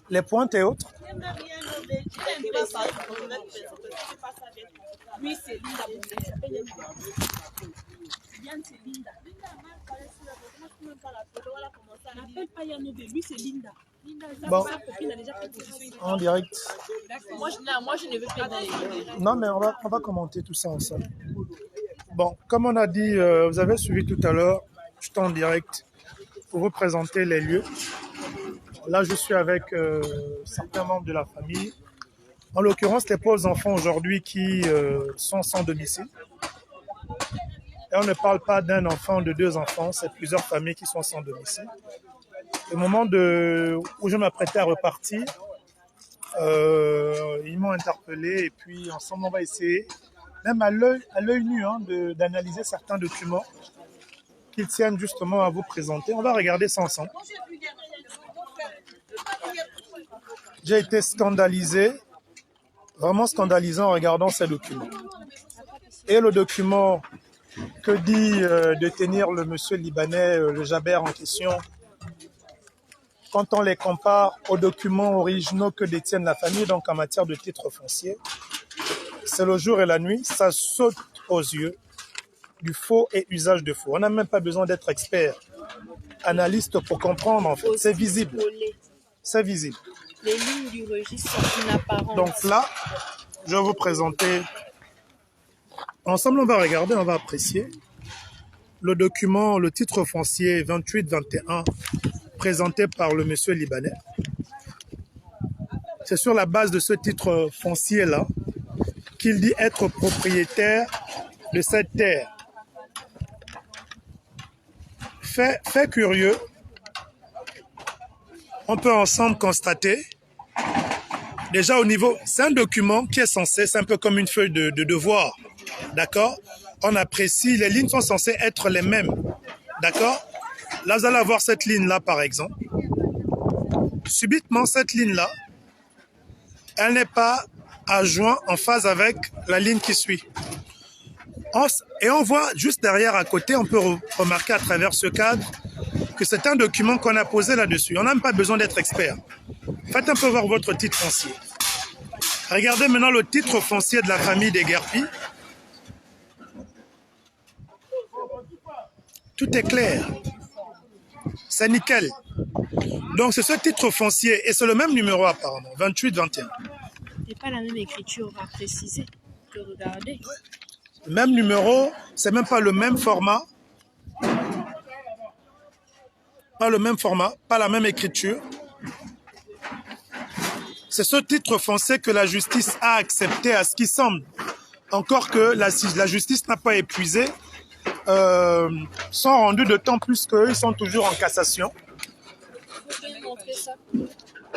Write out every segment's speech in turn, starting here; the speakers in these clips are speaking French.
Les pointes et autres. Oui, c'est Linda. N'appelle pas Yanobe, lui c'est Linda. Bon, en direct. Moi je ne veux pas d'aller. Non, mais on va commenter tout ça ensemble. Bon, comme on a dit, vous avez suivi tout à l'heure, je suis en direct pour vous présenter les lieux. Là, je suis avec certains membres de la famille. En l'occurrence, les pauvres enfants aujourd'hui qui sont sans domicile. Et on ne parle pas d'un enfant, de deux enfants, c'est plusieurs familles qui sont sans domicile. Au moment où je m'apprêtais à repartir, ils m'ont interpellé et puis ensemble on va essayer, même à l'œil nu, d'analyser certains documents qu'ils tiennent justement à vous présenter. On va regarder ça ensemble. J'ai été scandalisé, vraiment scandalisé en regardant ces documents. Et le document que dit de tenir le monsieur libanais, le Jaber en question, quand on les compare aux documents originaux que détiennent la famille, donc en matière de titre foncier, c'est le jour et la nuit, ça saute aux yeux du faux et usage de faux. On n'a même pas besoin d'être expert, analyste pour comprendre en fait. C'est visible. C'est visible. Les lignes du registre sont inapparentes. Donc là, je vais vous présenter. Ensemble, on va regarder, on va apprécier le document, le titre foncier 28-21 présenté par le monsieur libanais. C'est sur la base de ce titre foncier-là qu'il dit être propriétaire de cette terre. Fait curieux, on peut ensemble constater, déjà au niveau, c'est un document qui est censé, c'est un peu comme une feuille de devoir, d'accord? On apprécie, les lignes sont censées être les mêmes, d'accord? Là, vous allez avoir cette ligne-là, par exemple. Subitement, cette ligne-là, elle n'est pas adjointe en phase avec la ligne qui suit. Et on voit juste derrière, à côté, on peut remarquer à travers ce cadre que c'est un document qu'on a posé là-dessus. On n'a même pas besoin d'être expert. Faites un peu voir votre titre foncier. Regardez maintenant le titre foncier de la famille des Guerpi. Tout est clair. C'est nickel. Donc c'est ce titre foncier et c'est le même numéro apparemment, 28-21. C'est pas la même écriture, on va préciser. De regarder. Même numéro, c'est même pas le même format. Pas le même format, pas la même écriture. C'est ce titre foncier que la justice a accepté à ce qui semble. Encore que la justice n'a pas épuisé, sont rendus d'autant plus qu'eux, ils sont toujours en cassation. Vous pouvez montrer ça.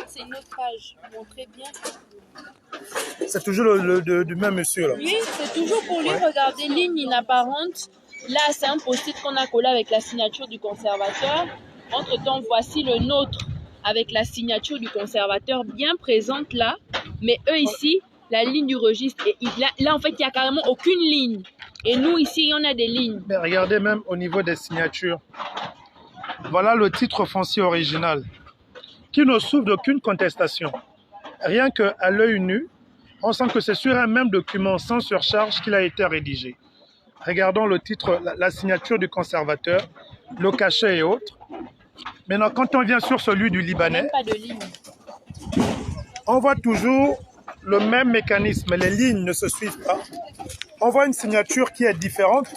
C'est une autre page. Montrez bien. C'est toujours du même monsieur là. Oui, c'est toujours pour lui. Regarder ligne inapparente. Là, c'est un post-it qu'on a collé avec la signature du conservateur. Entre-temps, voici le nôtre avec la signature du conservateur bien présente là. Mais eux ici, la ligne du registre, et là en fait, il n'y a carrément aucune ligne. Et nous ici, on a des lignes. Mais regardez même au niveau des signatures. Voilà le titre foncier original qui ne souffre d'aucune contestation. Rien qu'à l'œil nu, on sent que c'est sur un même document sans surcharge qu'il a été rédigé. Regardons le titre, la signature du conservateur, le cachet et autres. Maintenant, quand on vient sur celui du Libanais, Même pas de ligne. on voit toujours le même mécanisme. Les lignes ne se suivent pas. On voit une signature qui est différente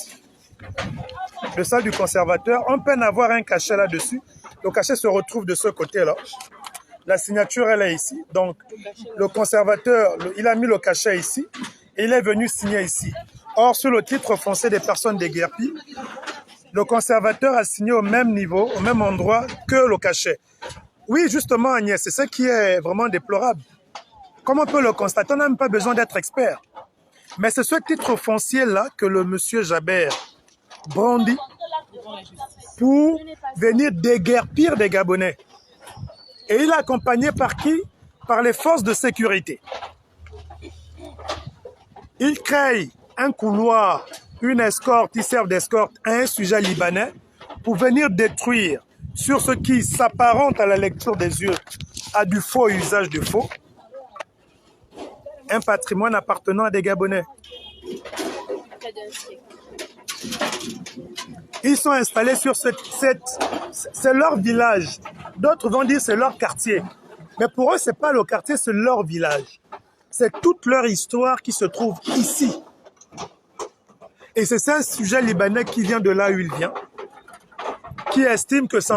de celle du conservateur. On peine à avoir un cachet là-dessus. Le cachet se retrouve de ce côté-là. La signature, elle est ici. Donc, le conservateur, il a mis le cachet ici et il est venu signer ici. Or, sur le titre foncier des personnes des Guerpi, le conservateur a signé au même niveau, au même endroit que le cachet. Oui, justement, Agnès, c'est ce qui est vraiment déplorable. Comme on peut le constater, on n'a même pas besoin d'être expert. Mais c'est ce titre foncier-là que le monsieur Jaber brandit pour venir déguerpir des Gabonais. Et il est accompagné par qui? Par les forces de sécurité. Il crée un couloir, une escorte, il sert d'escorte à un sujet libanais pour venir détruire sur ce qui s'apparente à la lecture des yeux, à du faux usage de faux, un patrimoine appartenant à des Gabonais. Ils sont installés sur c'est leur village. D'autres vont dire c'est leur quartier. Mais pour eux, ce n'est pas le quartier, c'est leur village. C'est toute leur histoire qui se trouve ici. Et c'est un sujet libanais qui vient de là où il vient, qui estime que sans